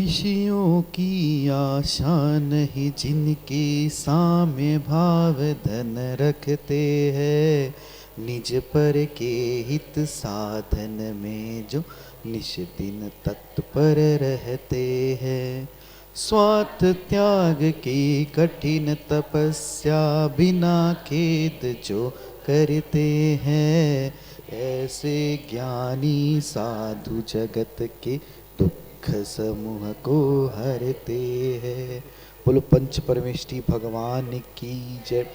ऋषियों की आशा नहीं, जिनके साम्य भाव धन रखते हैं, निज पर के हित साधन में जो निश दिन तत्पर रहते हैं। स्वार्थ त्याग की कठिन तपस्या बिना खेद जो करते हैं, ऐसे ज्ञानी साधु जगत के दुख समूह को हरते हैं। बोलो पंच परमेष्टि भगवान की जय।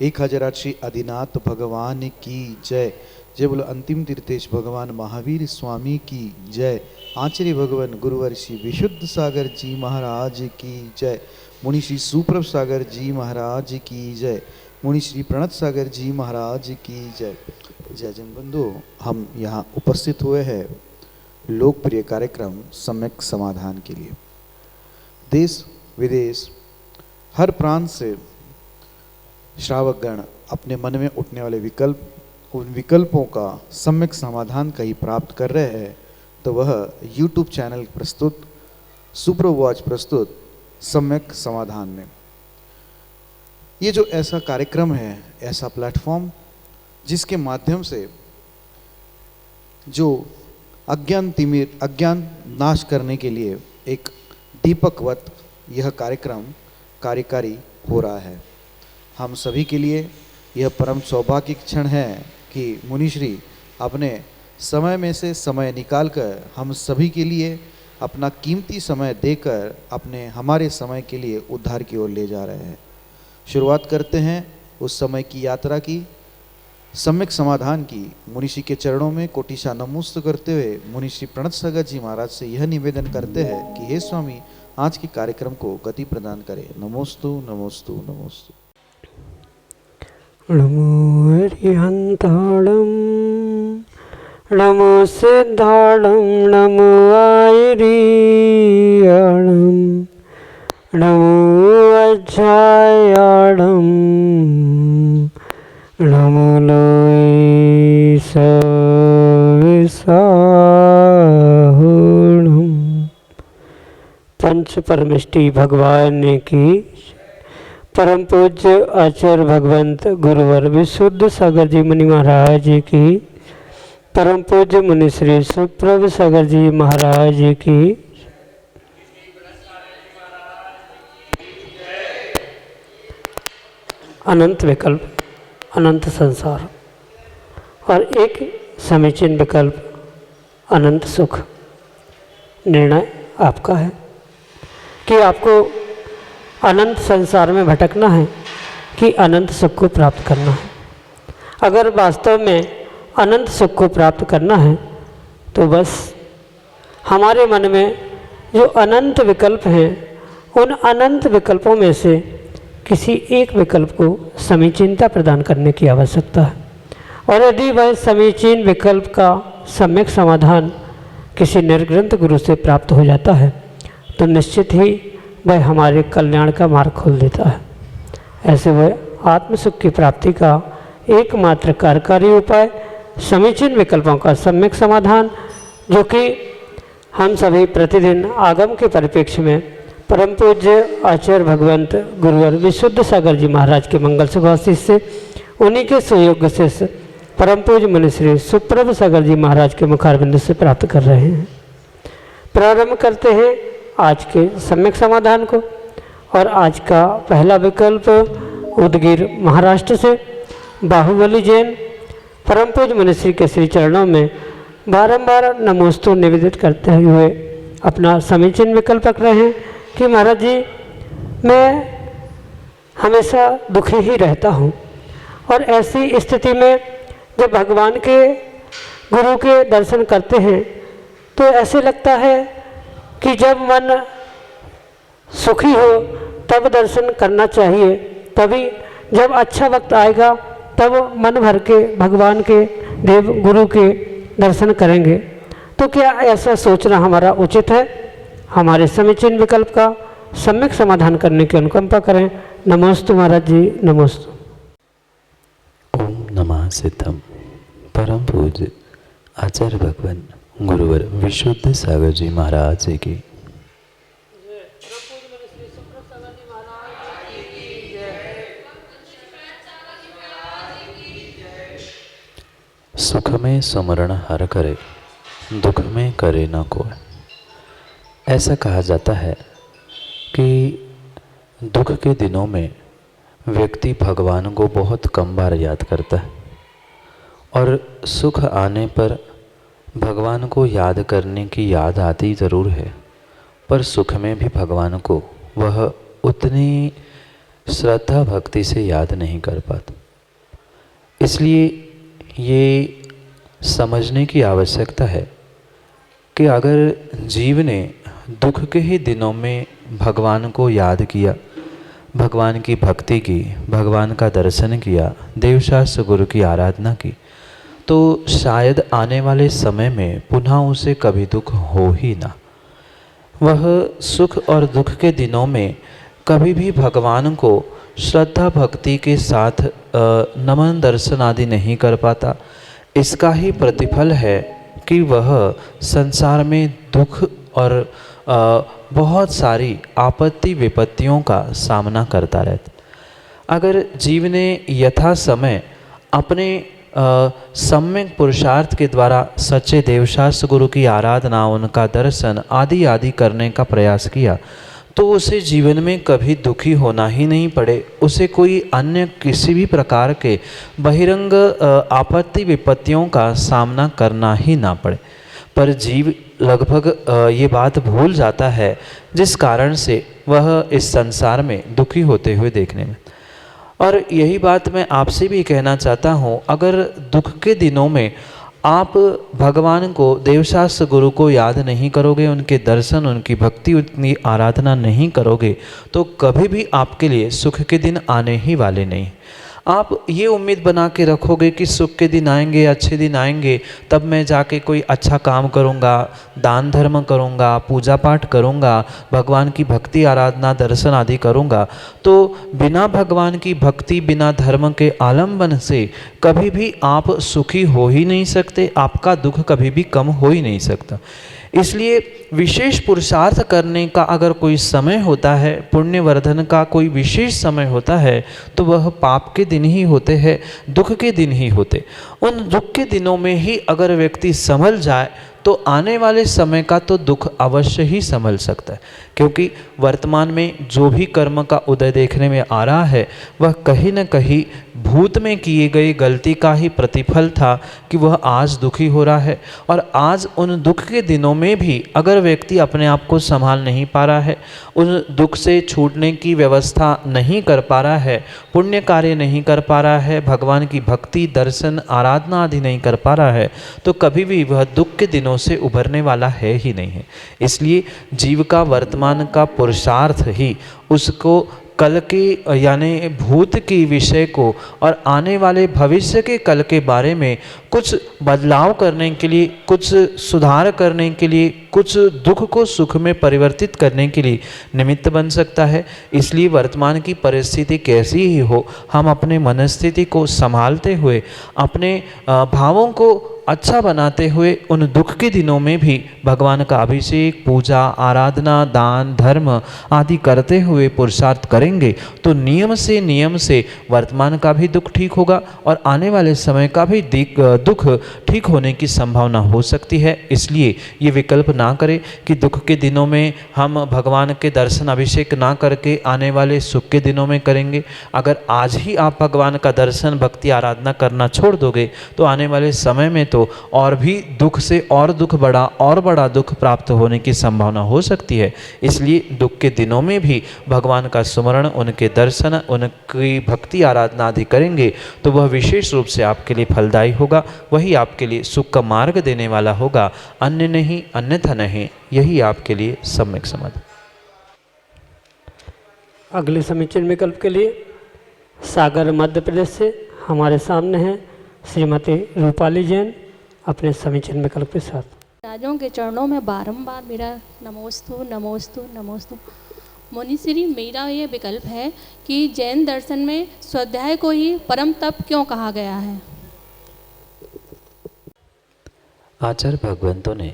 1008 श्री आदिनाथ भगवान की जय। जय बोलो अंतिम तीर्थेश भगवान महावीर स्वामी की जय। आचार्य भगवान गुरुवर श्री विशुद्ध सागर जी महाराज की जय। मुनि श्री सुप्रभ सागर जी महाराज की जय। मुनि श्री प्रणत सागर जी महाराज की जय। जय जन बंधु, हम यहाँ उपस्थित हुए हैं लोकप्रिय कार्यक्रम सम्यक समाधान के लिए। देश विदेश हर प्रांत से श्रावकगण अपने मन में उठने वाले उन विकल्पों का सम्यक समाधान कहीं प्राप्त कर रहे हैं, तो वह YouTube चैनल प्रस्तुत सुप्रभ वॉच प्रस्तुत सम्यक समाधान में ये जो ऐसा कार्यक्रम है, ऐसा प्लेटफॉर्म जिसके माध्यम से जो अज्ञान नाश करने के लिए एक दीपकवत यह कार्यक्रम कार्यकारी हो रहा है। हम सभी के लिए यह परम सौभाग्य क्षण है कि मुनिश्री अपने समय में से समय निकालकर हम सभी के लिए अपना कीमती समय देकर हमारे समय के लिए उद्धार की ओर ले जा रहे हैं। शुरुआत करते हैं उस समय की यात्रा की, सम्यक समाधान की। मुनिश्री के चरणों में कोटिशा नमोस्तु करते हुए मुनिश्री प्रणत सागर जी महाराज से यह निवेदन करते हैं कि हे स्वामी, आज के कार्यक्रम को गति प्रदान करें। नमोस्तु नमोस्तु नमोस्तु। नमो हरिहंताणं नमो सिद्धाणं नमो आयरीयाणं नमो अज्जायाणं नमो लोय सविसाहुणं। पंच परमेष्टि भगवान की परम पूज्य आचार्य भगवंत गुरुवर विशुद्ध सागर जी मुनि महाराज की, परम पूज्य मुनि श्री सुप्रभ सागर जी महाराज की, अनंत विकल्प अनंत संसार और एक समीचीन विकल्प अनंत सुख। निर्णय आपका है कि आपको अनंत संसार में भटकना है कि अनंत सुख को प्राप्त करना है। अगर वास्तव में अनंत सुख को प्राप्त करना है तो बस हमारे मन में जो अनंत विकल्प हैं, उन अनंत विकल्पों में से किसी एक विकल्प को समीचीनता प्रदान करने की आवश्यकता है। और यदि वह समीचीन विकल्प का सम्यक समाधान किसी निर्ग्रंथ गुरु से प्राप्त हो जाता है तो निश्चित ही वह हमारे कल्याण का मार्ग खोल देता है। ऐसे वह आत्मसुख की प्राप्ति का एकमात्र कार्यकारी उपाय समीचीन विकल्पों का सम्यक समाधान, जो कि हम सभी प्रतिदिन आगम के परिप्रेक्ष्य में परम पूज्य आचार्य भगवंत गुरुवर विशुद्ध सागर जी महाराज के मंगल सुभाषित से, उन्हीं के सुयोग्य से परम पूज्य मुनि श्री सुप्रभ सागर जी महाराज के मुखारबिंद से प्राप्त कर रहे हैं। प्रारंभ करते हैं आज के सम्यक समाधान को। और आज का पहला विकल्प उदगीर महाराष्ट्र से बाहुबली जैन परम पूज्य मुनि श्री के श्री चरणों में बारंबार नमोस्तु निवेदित करते हुए अपना समीचीन विकल्प रख रहे हैं कि महाराज जी, मैं हमेशा दुखी ही रहता हूँ और ऐसी स्थिति में जब भगवान के गुरु के दर्शन करते हैं तो ऐसे लगता है कि जब मन सुखी हो तब दर्शन करना चाहिए, तभी जब अच्छा वक्त आएगा तब मन भर के भगवान के देव गुरु के दर्शन करेंगे। तो क्या ऐसा सोचना हमारा उचित है? हमारे समीचीन विकल्प का सम्यक समाधान करने की अनुकंपा करें। नमोस्तु महाराज जी, नमोस्तु। ओम नमः सिद्धम। परम पूज्य आचार्य भगवान गुरुवर विशुद्ध सागर जी महाराज की सुख में सुमरण हर करे, दुख में करे न कोय। ऐसा कहा जाता है कि दुख के दिनों में व्यक्ति भगवान को बहुत कम बार याद करता है और सुख आने पर भगवान को याद करने की याद आती ज़रूर है, पर सुख में भी भगवान को वह उतनी श्रद्धा भक्ति से याद नहीं कर पाता। इसलिए ये समझने की आवश्यकता है कि अगर जीव ने दुख के ही दिनों में भगवान को याद किया, भगवान की भक्ति की, भगवान का दर्शन किया, देवशास्त्र गुरु की आराधना की, तो शायद आने वाले समय में पुनः उसे कभी दुख हो ही ना। वह सुख और दुख के दिनों में कभी भी भगवान को श्रद्धा भक्ति के साथ नमन दर्शन आदि नहीं कर पाता। इसका ही प्रतिफल है कि वह संसार में दुख और बहुत सारी आपत्ति विपत्तियों का सामना करता रहता। अगर जीव ने यथा समय अपने सम्यक पुरुषार्थ के द्वारा सच्चे देवशास्त्र गुरु की आराधना, उनका दर्शन आदि आदि करने का प्रयास किया, तो उसे जीवन में कभी दुखी होना ही नहीं पड़े, उसे कोई अन्य किसी भी प्रकार के बहिरंग आपत्ति विपत्तियों का सामना करना ही ना पड़े। पर जीव लगभग ये बात भूल जाता है, जिस कारण से वह इस संसार में दुखी होते हुए देखने में। और यही बात मैं आपसे भी कहना चाहता हूँ, अगर दुख के दिनों में आप भगवान को, देवशास्त्र गुरु को याद नहीं करोगे, उनके दर्शन, उनकी भक्ति, उतनी आराधना नहीं करोगे, तो कभी भी आपके लिए सुख के दिन आने ही वाले नहीं। आप ये उम्मीद बना के रखोगे कि सुख के दिन आएंगे, अच्छे दिन आएंगे, तब मैं जाके कोई अच्छा काम करूँगा, दान धर्म करूँगा, पूजा पाठ करूँगा, भगवान की भक्ति आराधना दर्शन आदि करूँगा, तो बिना भगवान की भक्ति, बिना धर्म के आलम्बन से कभी भी आप सुखी हो ही नहीं सकते, आपका दुख कभी भी कम हो ही नहीं सकता। इसलिए विशेष पुरुषार्थ करने का अगर कोई समय होता है, पुण्यवर्धन का कोई विशेष समय होता है, तो वह पाप के दिन ही होते हैं, दुख के दिन ही होते। उन दुख के दिनों में ही अगर व्यक्ति संभल जाए तो आने वाले समय का तो दुख अवश्य ही संभल सकता है, क्योंकि वर्तमान में जो भी कर्म का उदय देखने में आ रहा है वह कहीं न कहीं भूत में किए गई गलती का ही प्रतिफल था कि वह आज दुखी हो रहा है। और आज उन दुख के दिनों में भी अगर व्यक्ति अपने आप को संभाल नहीं पा रहा है, उन दुख से छूटने की व्यवस्था नहीं कर पा रहा है, पुण्य कार्य नहीं कर पा रहा है, भगवान की भक्ति, दर्शन, आराधना आदि नहीं कर पा रहा है, तो कभी भी वह दुख के दिनों से उभरने वाला है ही नहीं है। इसलिए जीव का वर्तमान का पुरुषार्थ ही उसको कल के यानी भूत के विषय को और आने वाले भविष्य के कल के बारे में कुछ बदलाव करने के लिए, कुछ सुधार करने के लिए, कुछ दुख को सुख में परिवर्तित करने के लिए निमित्त बन सकता है। इसलिए वर्तमान की परिस्थिति कैसी ही हो, हम अपने मनस्थिति को संभालते हुए, अपने भावों को अच्छा बनाते हुए उन दुख के दिनों में भी भगवान का अभिषेक, पूजा, आराधना, दान, धर्म आदि करते हुए पुरुषार्थ करेंगे तो नियम से वर्तमान का भी दुख ठीक होगा और आने वाले समय का भी दुख ठीक होने की संभावना हो सकती है। इसलिए ये विकल्प ना करें कि दुख के दिनों में हम भगवान के दर्शन अभिषेक ना करके आने वाले सुख के दिनों में करेंगे। अगर आज ही आप भगवान का दर्शन, भक्ति, आराधना करना छोड़ दोगे तो आने वाले समय में तो और भी दुख से और दुख बड़ा और बड़ा दुख प्राप्त होने की संभावना हो सकती है। इसलिए दुख के दिनों में भी भगवान का स्मरण, उनके दर्शन, उनकी भक्ति आराधना आदि करेंगे तो वह विशेष रूप से आपके लिए फलदायी होगा, वही आपके लिए सुख का मार्ग देने वाला होगा, अन्य नहीं, अन्यथा नहीं। यही आपके लिए सम्यक समाधान। अगले समीचीन विकल्प के लिए सागर मध्य प्रदेश से हमारे सामने हैं श्रीमती रूपाली जैन अपने समीचीन विकल्प के साथ। राजों के चरणों में बारंबार मेरा नमोस्तु नमोस्तु नमोस्तु। मुनिश्री, मेरा ये विकल्प है कि जैन दर्शन में स्वाध्याय को ही परम तप क्यों कहा गया है? आचार्य भगवंतों ने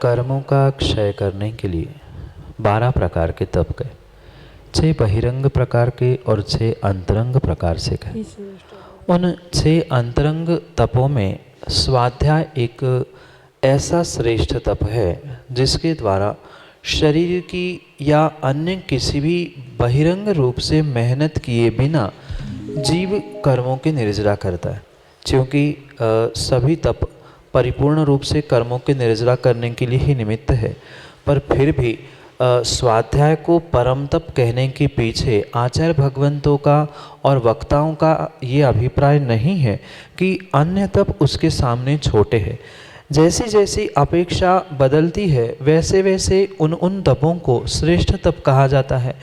कर्मों का क्षय करने के लिए 12 प्रकार के तप गए, 6 बहिरंग प्रकार के और 6 अंतरंग प्रकार से गए। उन 6 अंतरंग तपों में स्वाध्याय एक ऐसा श्रेष्ठ तप है जिसके द्वारा शरीर की या अन्य किसी भी बहिरंग रूप से मेहनत किए बिना जीव कर्मों की निर्जरा करता है। क्योंकि सभी तप परिपूर्ण रूप से कर्मों की निर्जरा करने के लिए ही निमित्त है, पर फिर भी स्वाध्याय को परम तप कहने के पीछे आचार्य भगवंतों का और वक्ताओं का ये अभिप्राय नहीं है कि अन्य तप उसके सामने छोटे हैं। जैसी जैसी अपेक्षा बदलती है वैसे वैसे उन तपों को श्रेष्ठ तप कहा जाता है।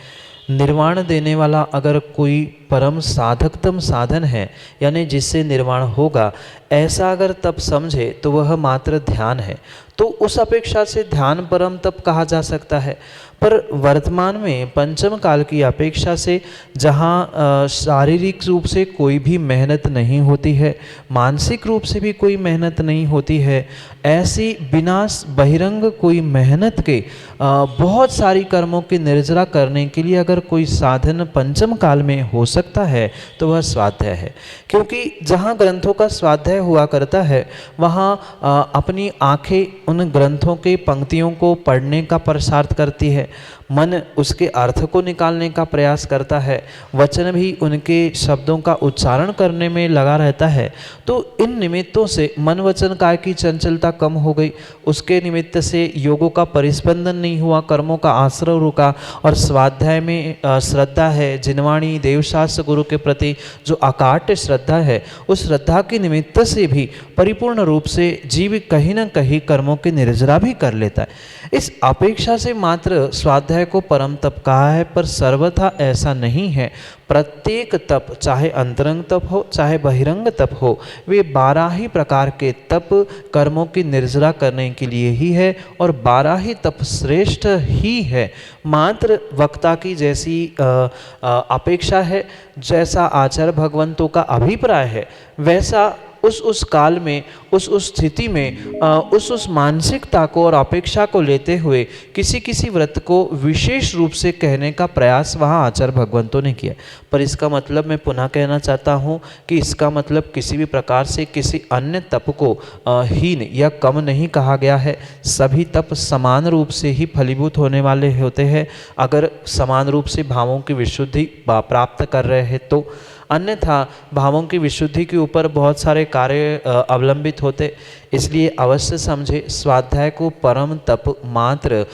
निर्वाण देने वाला अगर कोई परम साधकतम साधन है, यानी जिससे निर्वाण होगा, ऐसा अगर तप समझे तो वह मात्र ध्यान है, तो उस अपेक्षा से ध्यान परम तप कहा जा सकता है। पर वर्तमान में पंचम काल की अपेक्षा से जहाँ शारीरिक रूप से कोई भी मेहनत नहीं होती है, मानसिक रूप से भी कोई मेहनत नहीं होती है, ऐसी बिना बहिरंग कोई मेहनत के बहुत सारी कर्मों की निर्जरा करने के लिए अगर कोई साधन पंचम काल में हो सकता है तो वह स्वाध्याय है। क्योंकि जहाँ ग्रंथों का स्वाध्याय हुआ करता है वहाँ अपनी आंखें उन ग्रंथों के पंक्तियों को पढ़ने का पुरुषार्थ करती है, मन उसके अर्थ को निकालने का प्रयास करता है, वचन भी उनके शब्दों का उच्चारण करने में लगा रहता है। तो इन निमित्तों से मन वचन काय की चंचलता कम हो गई, उसके निमित्त से योगों का परिस्पंदन नहीं हुआ, कर्मों का आश्रय रुका, और स्वाध्याय में श्रद्धा है, जिनवाणी देवशास्त्र गुरु के प्रति जो अकाट्य श्रद्धा है, उस श्रद्धा के निमित्त से भी परिपूर्ण रूप से जीव कहीं न कहीं कर्मों की निर्जरा भी कर लेता है। इस अपेक्षा से मात्र स्वाध्याय को परम तप कहा है, पर सर्वथा ऐसा नहीं है। प्रत्येक तप, चाहे अंतरंग तप हो चाहे बहिरंग तप हो, वे 12 ही प्रकार के तप कर्मों की निर्जरा करने के लिए ही है, और 12 ही तप श्रेष्ठ ही है। मात्र वक्ता की जैसी अपेक्षा है, जैसा आचार्य भगवंतों का अभिप्राय है, वैसा उस काल में उस स्थिति में उस मानसिकता को और अपेक्षा को लेते हुए किसी व्रत को विशेष रूप से कहने का प्रयास वहाँ आचार्य भगवंतों ने किया। पर इसका मतलब मैं पुनः कहना चाहता हूँ कि इसका मतलब किसी भी प्रकार से किसी अन्य तप को हीन या कम नहीं कहा गया है। सभी तप समान रूप से ही फलीभूत होने वाले होते हैं, अगर समान रूप से भावों की विशुद्धि प्राप्त कर रहे हैं तो। अन्यथा भावों की विशुद्धि के ऊपर बहुत सारे कार्य अवलंबित होते। इसलिए अवश्य समझे, स्वाध्याय को परम तप मात्र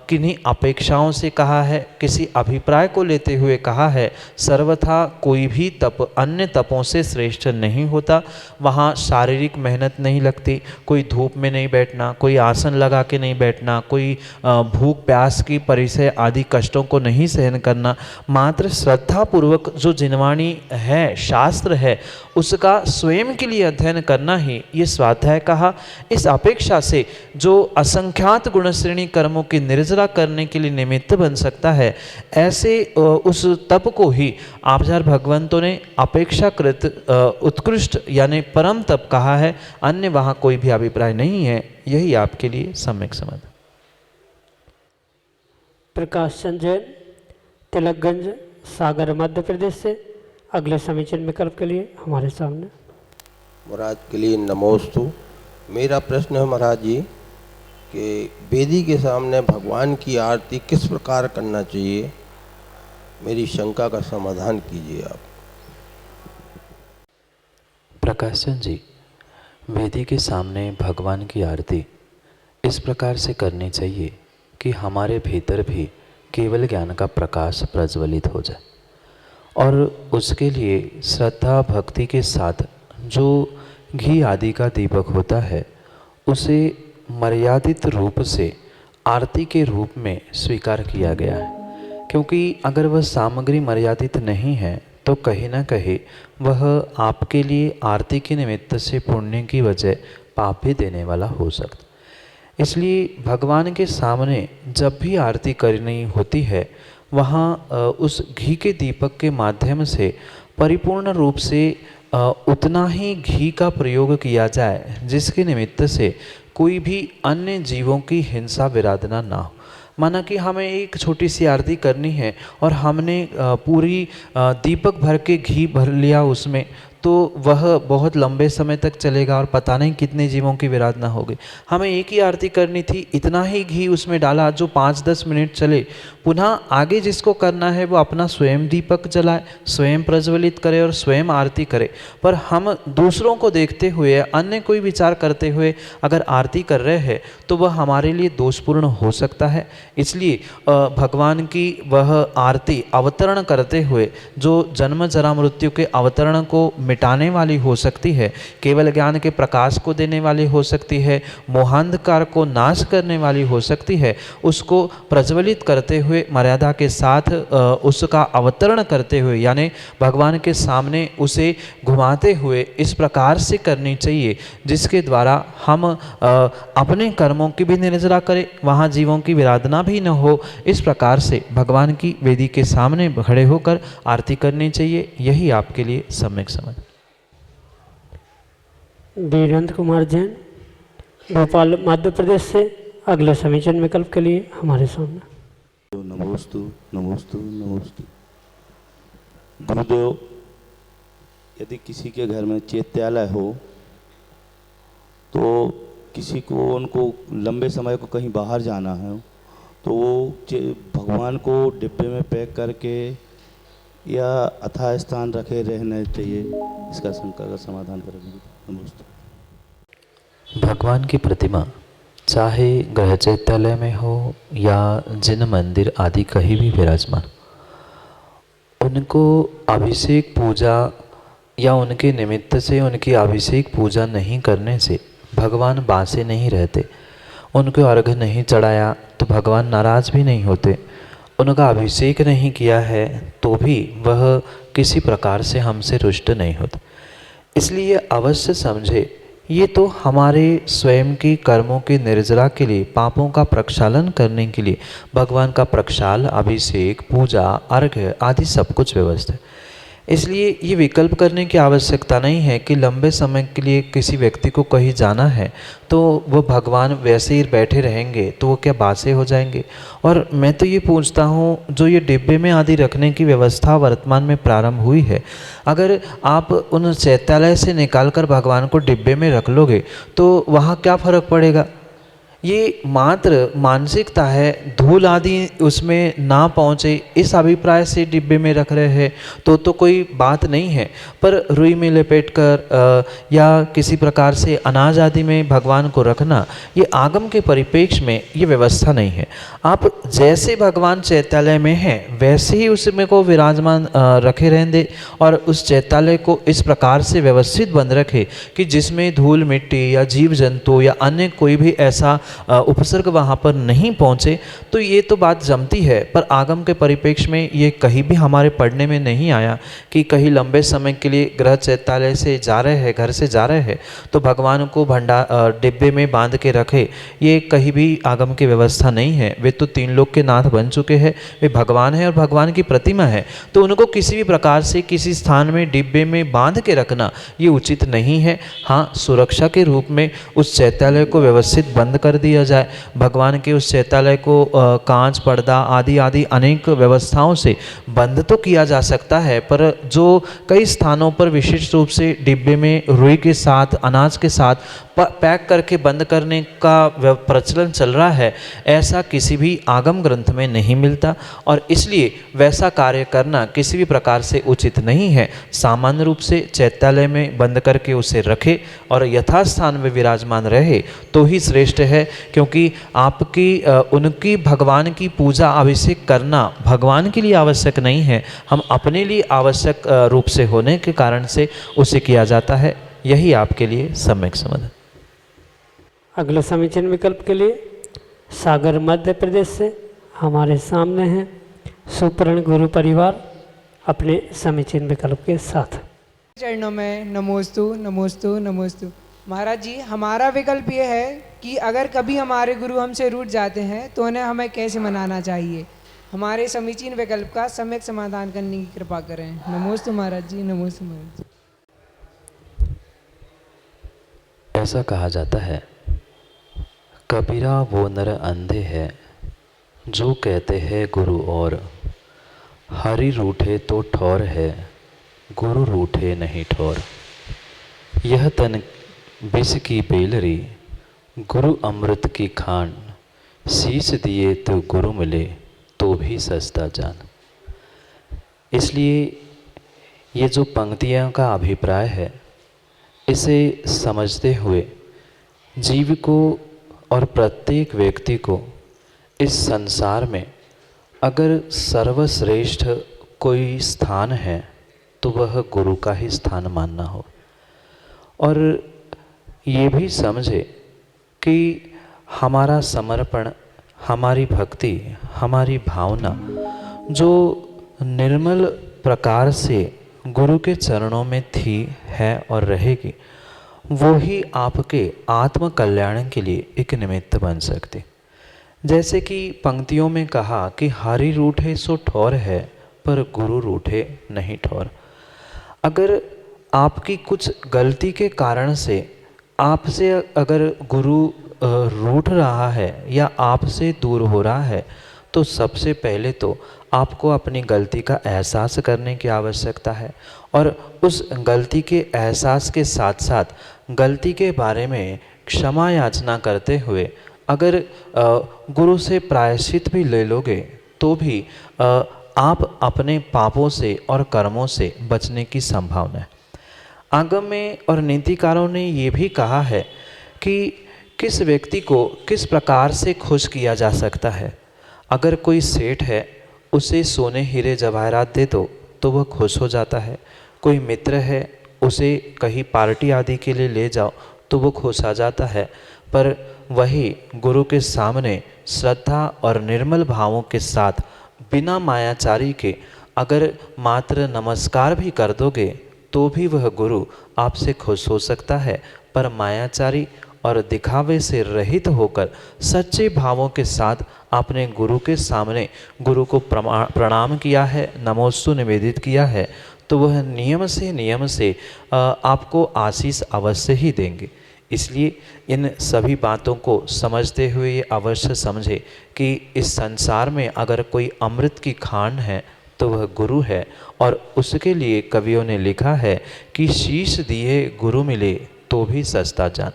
किन्हीं अपेक्षाओं से कहा है, किसी अभिप्राय को लेते हुए कहा है। सर्वथा कोई भी तप अन्य तपों से श्रेष्ठ नहीं होता। वहाँ शारीरिक मेहनत नहीं लगती, कोई धूप में नहीं बैठना, कोई आसन लगा के नहीं बैठना, कोई भूख प्यास की परिचय आदि कष्टों को नहीं सहन करना। मात्र श्रद्धापूर्वक जो जिनवाणी है, शास्त्र है, उसका स्वयं के लिए अध्ययन करना ही ये स्वाध्याय कहा। इस अपेक्षा से जो असंख्यात गुण श्रेणी कर्मों की निर्जरा करने के लिए निमित्त बन सकता है, ऐसे उस तप को ही आचार्य भगवंतों ने अपेक्षाकृत उत्कृष्ट यानी परम तप कहा है। अन्य वहाँ कोई भी अभिप्राय नहीं है। यही आपके लिए सम्यक समझ। प्रकाश चंद जैन, तिलकगंज, सागर, मध्य प्रदेश से अगले समीचीन विकल्प के लिए हमारे सामने। महाराज के लिए नमोस्तु। मेरा प्रश्न है महाराज जी कि वेदी के सामने भगवान की आरती किस प्रकार करना चाहिए, मेरी शंका का समाधान कीजिए आप। प्रकाश चंद जी, वेदी के सामने भगवान की आरती इस प्रकार से करनी चाहिए कि हमारे भीतर भी केवल ज्ञान का प्रकाश प्रज्वलित हो जाए, और उसके लिए श्रद्धा भक्ति के साथ जो घी आदि का दीपक होता है उसे मर्यादित रूप से आरती के रूप में स्वीकार किया गया है। क्योंकि अगर वह सामग्री मर्यादित नहीं है तो कहीं ना कहीं वह आपके लिए आरती के निमित्त से पुण्य की वजह पाप भी देने वाला हो सकता। इसलिए भगवान के सामने जब भी आरती करनी होती है, वहाँ उस घी के दीपक के माध्यम से परिपूर्ण रूप से उतना ही घी का प्रयोग किया जाए जिसके निमित्त से कोई भी अन्य जीवों की हिंसा विराधना ना हो। माना कि हमें एक छोटी सी आरती करनी है और हमने पूरी दीपक भर के घी भर लिया उसमें, तो वह बहुत लंबे समय तक चलेगा और पता नहीं कितने जीवों की विराधना होगी। हमें एक ही आरती करनी थी, इतना ही घी उसमें डाला जो 5-10 मिनट चले। पुनः आगे जिसको करना है वो अपना स्वयं दीपक जलाए, स्वयं प्रज्वलित करे और स्वयं आरती करे। पर हम दूसरों को देखते हुए, अन्य कोई विचार करते हुए अगर आरती कर रहे हैं तो वह हमारे लिए दोषपूर्ण हो सकता है। इसलिए भगवान की वह आरती अवतरण करते हुए जो जन्म जरा मृत्यु के अवतरण को मिटाने वाली हो सकती है, केवल ज्ञान के प्रकाश को देने वाली हो सकती है, मोहांधकार को नाश करने वाली हो सकती है, उसको प्रज्वलित करते हुए मर्यादा के साथ उसका अवतरण करते हुए, यानी भगवान के सामने उसे घुमाते हुए इस प्रकार से करनी चाहिए जिसके द्वारा हम अपने कर्मों की भी निर्जरा करें, वहाँ जीवों की विराधना भी न हो। इस प्रकार से भगवान की वेदी के सामने खड़े होकर आरती करनी चाहिए। यही आपके लिए सम्यक समझ। वीरेंद्र कुमार जैन, भोपाल मध्य प्रदेश से अगले समीचन विकल्प के लिए हमारे सामने। नमोस्तु नमोस्तु नमोस्तु। गुरुदेव, यदि किसी के घर में चैत्यालय हो तो किसी को उनको लंबे समय को कहीं बाहर जाना है तो वो भगवान को डिब्बे में पैक करके या अथाह स्थान रखे रहना चाहिए, इसका शंका का समाधान करेंगे। नमस्ते। भगवान की प्रतिमा चाहे गृह चैत्यालय में हो या जिन मंदिर आदि कहीं भी विराजमान, उनको अभिषेक पूजा या उनके निमित्त से उनकी अभिषेक पूजा नहीं करने से भगवान बासे नहीं रहते। उनको अर्घ्य नहीं चढ़ाया तो भगवान नाराज भी नहीं होते। उनका अभिषेक नहीं किया है तो भी वह किसी प्रकार से हमसे रुष्ट नहीं होते। इसलिए अवश्य समझे, ये तो हमारे स्वयं की कर्मों की निर्जरा के लिए, पापों का प्रक्षालन करने के लिए भगवान का प्रक्षाल, अभिषेक, पूजा, अर्घ्य आदि सब कुछ व्यवस्था है। इसलिए ये विकल्प करने की आवश्यकता नहीं है कि लंबे समय के लिए किसी व्यक्ति को कहीं जाना है तो वो भगवान वैसे ही बैठे रहेंगे तो वो क्या बासे हो जाएंगे। और मैं तो ये पूछता हूँ, जो ये डिब्बे में आदि रखने की व्यवस्था वर्तमान में प्रारंभ हुई है, अगर आप उन चैत्यालय से निकाल कर भगवान को डिब्बे में रख लोगे तो वहाँ क्या फ़र्क पड़ेगा। ये मात्र मानसिकता है, धूल आदि उसमें ना पहुँचे इस अभिप्राय से डिब्बे में रख रहे हैं तो कोई बात नहीं है। पर रुई में लपेटकर या किसी प्रकार से अनाज आदि में भगवान को रखना, ये आगम के परिप्रेक्ष्य में ये व्यवस्था नहीं है। आप जैसे भगवान चैत्यालय में हैं वैसे ही उसमें को विराजमान रखे रहने दे और उस चैत्यालय को इस प्रकार से व्यवस्थित बंद रखे कि जिसमें धूल मिट्टी या जीव जंतु या अन्य कोई भी ऐसा उपसर्ग वहाँ पर नहीं पहुँचे तो ये तो बात जमती है। पर आगम के परिप्रेक्ष्य में ये कहीं भी हमारे पढ़ने में नहीं आया कि कहीं लंबे समय के लिए गृह चैत्यालय से जा रहे हैं, घर से जा रहे हैं तो भगवान को डिब्बे में बांध के रखे। ये कहीं भी आगम की व्यवस्था नहीं है। वे तो 3 लोक के नाथ बन चुके हैं, वे भगवान हैं और भगवान की प्रतिमा है, तो उनको किसी भी प्रकार से किसी स्थान में डिब्बे में बांध के रखना ये उचित नहीं है। हाँ, सुरक्षा के रूप में उस चैत्यालय को व्यवस्थित बंद कर दिया जाए। भगवान के उस चैत्यालय को कांच, पर्दा आदि आदि अनेक व्यवस्थाओं से बंद तो किया जा सकता है, पर जो कई स्थानों पर विशेष रूप से डिब्बे में रुई के साथ, अनाज के साथ पैक करके बंद करने का प्रचलन चल रहा है, ऐसा किसी भी आगम ग्रंथ में नहीं मिलता और इसलिए वैसा कार्य करना किसी भी प्रकार से उचित नहीं है। सामान्य रूप से चैत्यालय में बंद करके उसे रखे और यथास्थान में विराजमान रहे तो ही श्रेष्ठ है, क्योंकि आपकी उनकी भगवान की पूजा अभिषेक करना भगवान के लिए आवश्यक नहीं है, हम अपने लिए आवश्यक रूप से होने के कारण से उसे किया जाता है। यही आपके लिए सम्यक समझ। अगले समीचीन विकल्प के लिए सागर मध्य प्रदेश से हमारे सामने हैं सुपर्ण गुरु परिवार अपने समीचीन विकल्प के साथ। चरणों में नमोस्तु नमोस्तु नमोस्तु। महाराज जी, हमारा विकल्प ये है कि अगर कभी हमारे गुरु हमसे रूठ जाते हैं तो उन्हें हमें कैसे मनाना चाहिए। हमारे समीचीन विकल्प का सम्यक समाधान करने की कृपा करें। नमोस्तु महाराज जी, नमोस्तु महाराज जी। ऐसा कहा जाता है, कबीरा वो नर अंधे हैं जो कहते हैं गुरु और, हरि रूठे तो ठौर है गुरु रूठे नहीं ठोर। यह तन विष की बेलरी, गुरु अमृत की खान। शीश दिए तो गुरु मिले, तो भी सस्ता जान। इसलिए ये जो पंक्तियों का अभिप्राय है, इसे समझते हुए जीव को और प्रत्येक व्यक्ति को इस संसार में अगर सर्वश्रेष्ठ कोई स्थान है तो वह गुरु का ही स्थान मानना हो। और ये भी समझे कि हमारा समर्पण, हमारी भक्ति, हमारी भावना जो निर्मल प्रकार से गुरु के चरणों में थी, है और रहेगी, वो ही आपके आत्म कल्याण के लिए एक निमित्त बन सकती। जैसे कि पंक्तियों में कहा कि हरि रूठे सो ठौर है, पर गुरु रूठे नहीं ठौर। अगर आपकी कुछ गलती के कारण से आपसे अगर गुरु रूठ रहा है या आपसे दूर हो रहा है, तो सबसे पहले तो आपको अपनी गलती का एहसास करने की आवश्यकता है और उस गलती के एहसास के साथ साथ गलती के बारे में क्षमा याचना करते हुए अगर गुरु से प्रायश्चित भी ले लोगे तो भी आप अपने पापों से और कर्मों से बचने की संभावना है। आगम में और नीतिकारों ने ये भी कहा है कि किस व्यक्ति को किस प्रकार से खुश किया जा सकता है। अगर कोई सेठ है, उसे सोने हीरे जवाहरात दे दो तो वह खुश हो जाता है। कोई मित्र है, उसे कहीं पार्टी आदि के लिए ले जाओ तो वो खुश आ जाता है। पर वही गुरु के सामने श्रद्धा और निर्मल भावों के साथ बिना मायाचारी के अगर मात्र नमस्कार भी कर दोगे तो भी वह गुरु आपसे खुश हो सकता है। पर मायाचारी और दिखावे से रहित होकर सच्चे भावों के साथ आपने गुरु के सामने गुरु को प्रणाम किया है, नमोस्तु निवेदित किया है, तो वह नियम से आपको आशीष अवश्य ही देंगे। इसलिए इन सभी बातों को समझते हुए ये अवश्य समझे कि इस संसार में अगर कोई अमृत की खान है तो वह गुरु है। और उसके लिए कवियों ने लिखा है कि शीश दिए गुरु मिले तो भी सस्ता जान।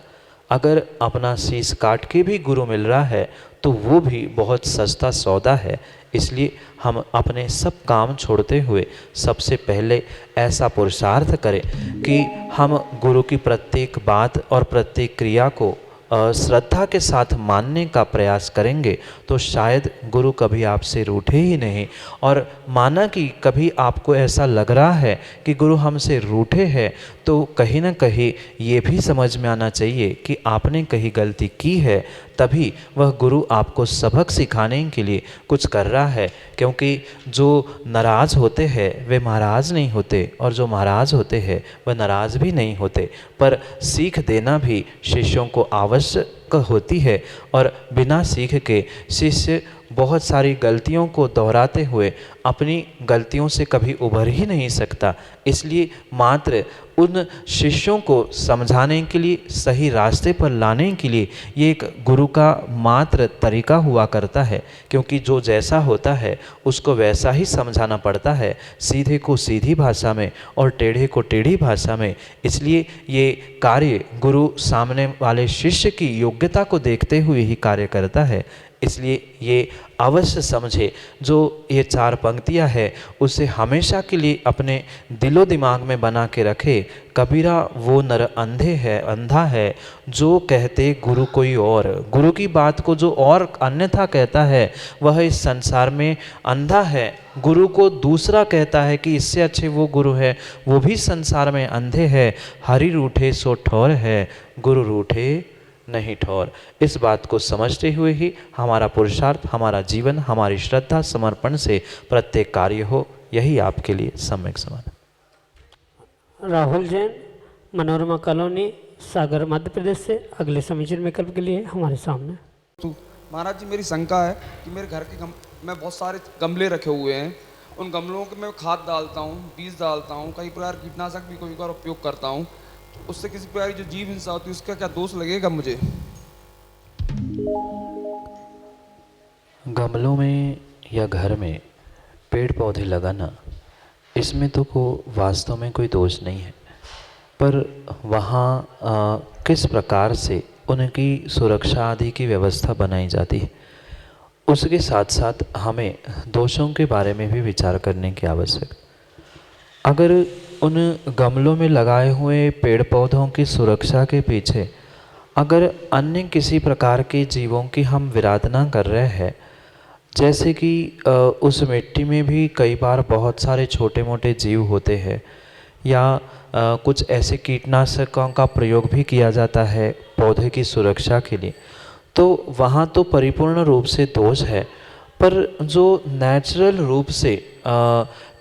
अगर अपना शीश काट के भी गुरु मिल रहा है तो वो भी बहुत सस्ता सौदा है। इसलिए हम अपने सब काम छोड़ते हुए सबसे पहले ऐसा पुरुषार्थ करें कि हम गुरु की प्रत्येक बात और प्रत्येक क्रिया को श्रद्धा के साथ मानने का प्रयास करेंगे तो शायद गुरु कभी आपसे रूठे ही नहीं। और माना कि कभी आपको ऐसा लग रहा है कि गुरु हमसे रूठे हैं, तो कहीं ना कहीं ये भी समझ में आना चाहिए कि आपने कहीं गलती की है, तभी वह गुरु आपको सबक सिखाने के लिए कुछ कर रहा है। क्योंकि जो नाराज़ होते हैं वे महाराज नहीं होते, और जो महाराज होते हैं वह नाराज़ भी नहीं होते। पर सीख देना भी शिष्यों को आवश्यक होती है, और बिना सीख के शिष्य बहुत सारी गलतियों को दोहराते हुए अपनी गलतियों से कभी उभर ही नहीं सकता। इसलिए मात्र उन शिष्यों को समझाने के लिए, सही रास्ते पर लाने के लिए ये एक गुरु का मात्र तरीका हुआ करता है। क्योंकि जो जैसा होता है उसको वैसा ही समझाना पड़ता है, सीधे को सीधी भाषा में और टेढ़े को टेढ़ी भाषा में। इसलिए ये कार्य गुरु सामने वाले शिष्य की योग्यता को देखते हुए ही कार्य करता है। इसलिए ये अवश्य समझे, जो ये 4 पंक्तियाँ है उसे हमेशा के लिए अपने दिलो दिमाग में बना के रखे। कबीरा वो नर अंधा है जो कहते गुरु कोई और। गुरु की बात को जो और अन्यथा कहता है वह इस संसार में अंधा है। गुरु को दूसरा कहता है कि इससे अच्छे वो गुरु है, वो भी संसार में अंधे है। हरि रूठे सो ठौर है, गुरु रूठे नहीं ठौर। इस बात को समझते हुए ही हमारा पुरुषार्थ, हमारा जीवन, हमारी श्रद्धा समर्पण से प्रत्येक कार्य हो, यही आपके लिए सम्यक समान। राहुल जैन, मनोरमा कॉलोनी, सागर, मध्य प्रदेश से अगले समीचीन विकल्प के लिए हमारे सामने। महाराज जी, मेरी शंका है कि मेरे घर के मैं बहुत सारे गमले रखे हुए हैं, उन गमलों के मैं खाद डालता हूँ, बीज डालता हूँ, कई प्रकार कीटनाशक भी कई बार उपयोग करता हूँ। उससे किसी प्रकार की जो जीव हिंसा होती है उसका क्या दोष लगेगा मुझे? गमलों में या घर में पेड़ पौधे लगाना इसमें तो वास्तव में कोई दोष नहीं है, पर वहाँ किस प्रकार से उनकी सुरक्षा आदि की व्यवस्था बनाई जाती है, उसके साथ साथ हमें दोषों के बारे में भी विचार करने की आवश्यकता। अगर उन गमलों में लगाए हुए पेड़ पौधों की सुरक्षा के पीछे अगर अन्य किसी प्रकार के जीवों की हम विराधना कर रहे हैं, जैसे कि उस मिट्टी में भी कई बार बहुत सारे छोटे मोटे जीव होते हैं, या कुछ ऐसे कीटनाशकों का प्रयोग भी किया जाता है पौधे की सुरक्षा के लिए, तो वहाँ तो परिपूर्ण रूप से दोष है। पर जो नेचुरल रूप से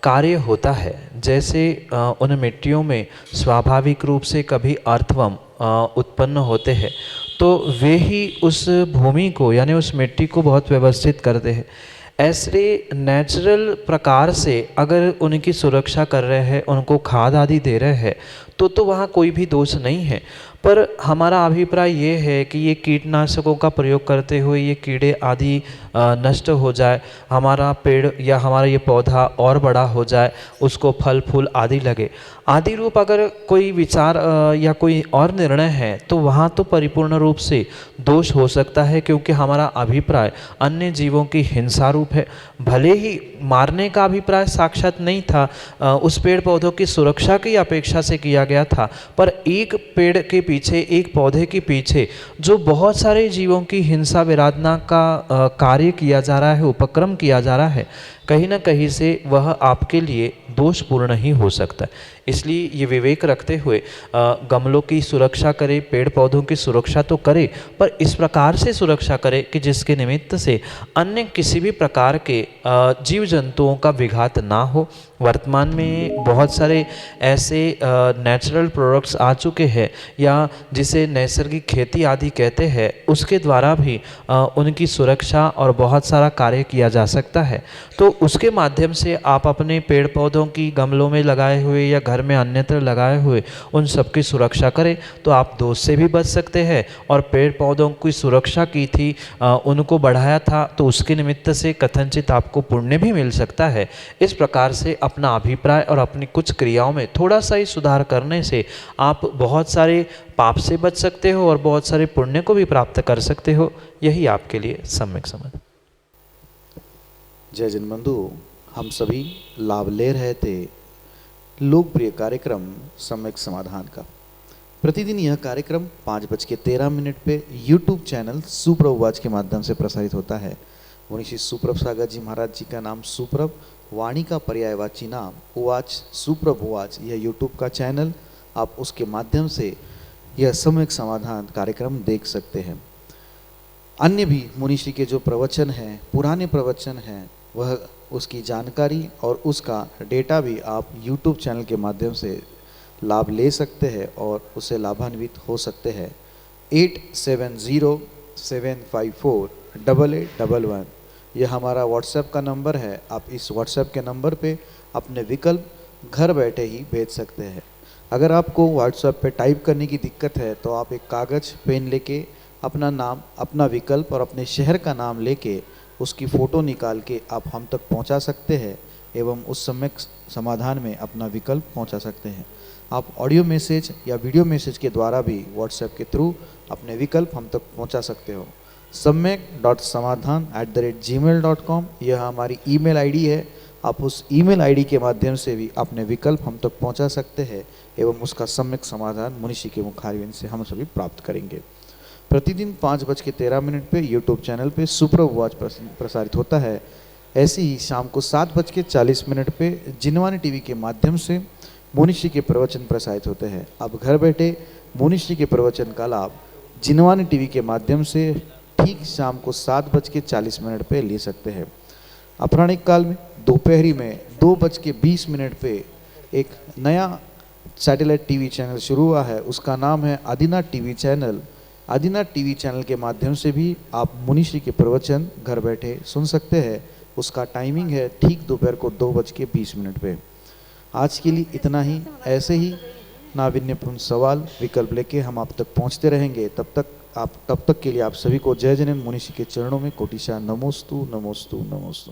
कार्य होता है, जैसे उन मिट्टियों में स्वाभाविक रूप से कभी अर्थवर्म उत्पन्न होते हैं, तो वे ही उस भूमि को यानी उस मिट्टी को बहुत व्यवस्थित करते हैं। ऐसे नेचुरल प्रकार से अगर उनकी सुरक्षा कर रहे हैं, उनको खाद आदि दे रहे हैं, तो वहाँ कोई भी दोष नहीं है। पर हमारा अभिप्राय ये है कि ये कीटनाशकों का प्रयोग करते हुए ये कीड़े आदि नष्ट हो जाए, हमारा पेड़ या हमारा ये पौधा और बड़ा हो जाए, उसको फल फूल आदि लगे, आदि रूप अगर कोई विचार या कोई और निर्णय है, तो वहाँ तो परिपूर्ण रूप से दोष हो सकता है, क्योंकि हमारा अभिप्राय अन्य जीवों की हिंसा रूप है। भले ही मारने का अभिप्राय साक्षात नहीं था, उस पेड़ पौधों की सुरक्षा की अपेक्षा से किया गया था, पर एक पेड़ के पीछे, एक पौधे के पीछे जो बहुत सारे जीवों की हिंसा विराधना का कार्य किया जा रहा है, उपक्रम किया जा रहा है, कहीं ना कहीं से वह आपके लिए दोषपूर्ण ही हो सकता है। इसलिए ये विवेक रखते हुए गमलों की सुरक्षा करें, पेड़ पौधों की सुरक्षा तो करें, पर इस प्रकार से सुरक्षा करें कि जिसके निमित्त से अन्य किसी भी प्रकार के जीव जंतुओं का विघात ना हो। वर्तमान में बहुत सारे ऐसे नेचुरल प्रोडक्ट्स आ चुके हैं, या जिसे नैसर्गिक खेती आदि कहते हैं, उसके द्वारा भी उनकी सुरक्षा और बहुत सारा कार्य किया जा सकता है। तो उसके माध्यम से आप अपने पेड़ पौधों की गमलों में लगाए हुए या घर में अन्यत्र लगाए हुए उन सब की सुरक्षा करें, तो आप दोष से भी बच सकते हैं, और पेड़ पौधों की सुरक्षा की थी, उनको बढ़ाया था, तो उसके निमित्त से कथनचित आपको पुण्य भी मिल सकता है। इस प्रकार से अपना अभिप्राय और अपनी कुछ क्रियाओं में थोड़ा सा ही सुधार करने से आप बहुत सारे पाप से बच सकते हो और बहुत सारे पुण्य को भी प्राप्त कर सकते हो। यही आपके लिए सम्यक समझ। जय जन बंधु, हम सभी लाभ ले रहे थे लोकप्रिय कार्यक्रम सम्यक समाधान का। प्रतिदिन यह कार्यक्रम 5:13 पे यूट्यूब चैनल सुप्रभ उवाच के माध्यम से प्रसारित होता है। मुनिश्री सुप्रभ सागर जी महाराज जी का नाम सुप्रभ, वाणी का पर्यायवाची नाम उवाच, सुप्रभ उवाच यह यूट्यूब का चैनल, आप उसके माध्यम से यह सम्यक समाधान कार्यक्रम देख सकते हैं। अन्य भी मुनिश्री के जो प्रवचन हैं, पुराने प्रवचन हैं, वह उसकी जानकारी और उसका डेटा भी आप YouTube चैनल के माध्यम से लाभ ले सकते हैं और उससे लाभान्वित हो सकते हैं। 8707548811 यह हमारा व्हाट्सएप का नंबर है। आप इस व्हाट्सएप के नंबर पे अपने विकल्प घर बैठे ही भेज सकते हैं। अगर आपको व्हाट्सएप पे टाइप करने की दिक्कत है, तो आप एक कागज़ पेन लेके अपना नाम, अपना विकल्प और अपने शहर का नाम लेके उसकी फ़ोटो निकाल के आप हम तक पहुंचा सकते हैं एवं उस सम्यक समाधान में अपना विकल्प पहुंचा सकते हैं। आप ऑडियो मैसेज या वीडियो मैसेज के द्वारा भी व्हाट्सएप के थ्रू अपने विकल्प हम तक पहुंचा सकते हो। samyak.samadhan@gmail.com यह हमारी ईमेल आईडी है। आप उस ईमेल आईडी के माध्यम से भी अपने विकल्प हम तक पहुंचा सकते हैं एवं उसका सम्यक समाधान मुनिषी के मुखारविंद से हम सभी प्राप्त करेंगे। प्रतिदिन 5:13 पे यूट्यूब चैनल पे सुप्रभ उवाच प्रसारित होता है। ऐसे ही शाम को 7:40 पे जिनवानी टीवी के माध्यम से मुनिश्री के प्रवचन प्रसारित होते हैं। आप घर बैठे मुनिश्री के प्रवचन का लाभ जिनवानी टीवी के माध्यम से ठीक शाम को 7:40 पे ले सकते हैं। अपराह्निक काल में दोपहरी में 2:20 पे एक नया सैटेलाइट टीवी चैनल शुरू हुआ है, उसका नाम है Adinath TV channel. Adinath TV channel के माध्यम से भी आप मुनिश्री के प्रवचन घर बैठे सुन सकते हैं। उसका टाइमिंग है ठीक दोपहर को 2:20 पे। आज के लिए इतना ही। ऐसे ही नाविन्यपूर्ण सवाल विकल्प लेके हम आप तक पहुंचते रहेंगे। तब तक के लिए आप सभी को जय जन मुनिश्री के चरणों में कोटिशा नमोस्तु नमोस्तु नमोस्तु।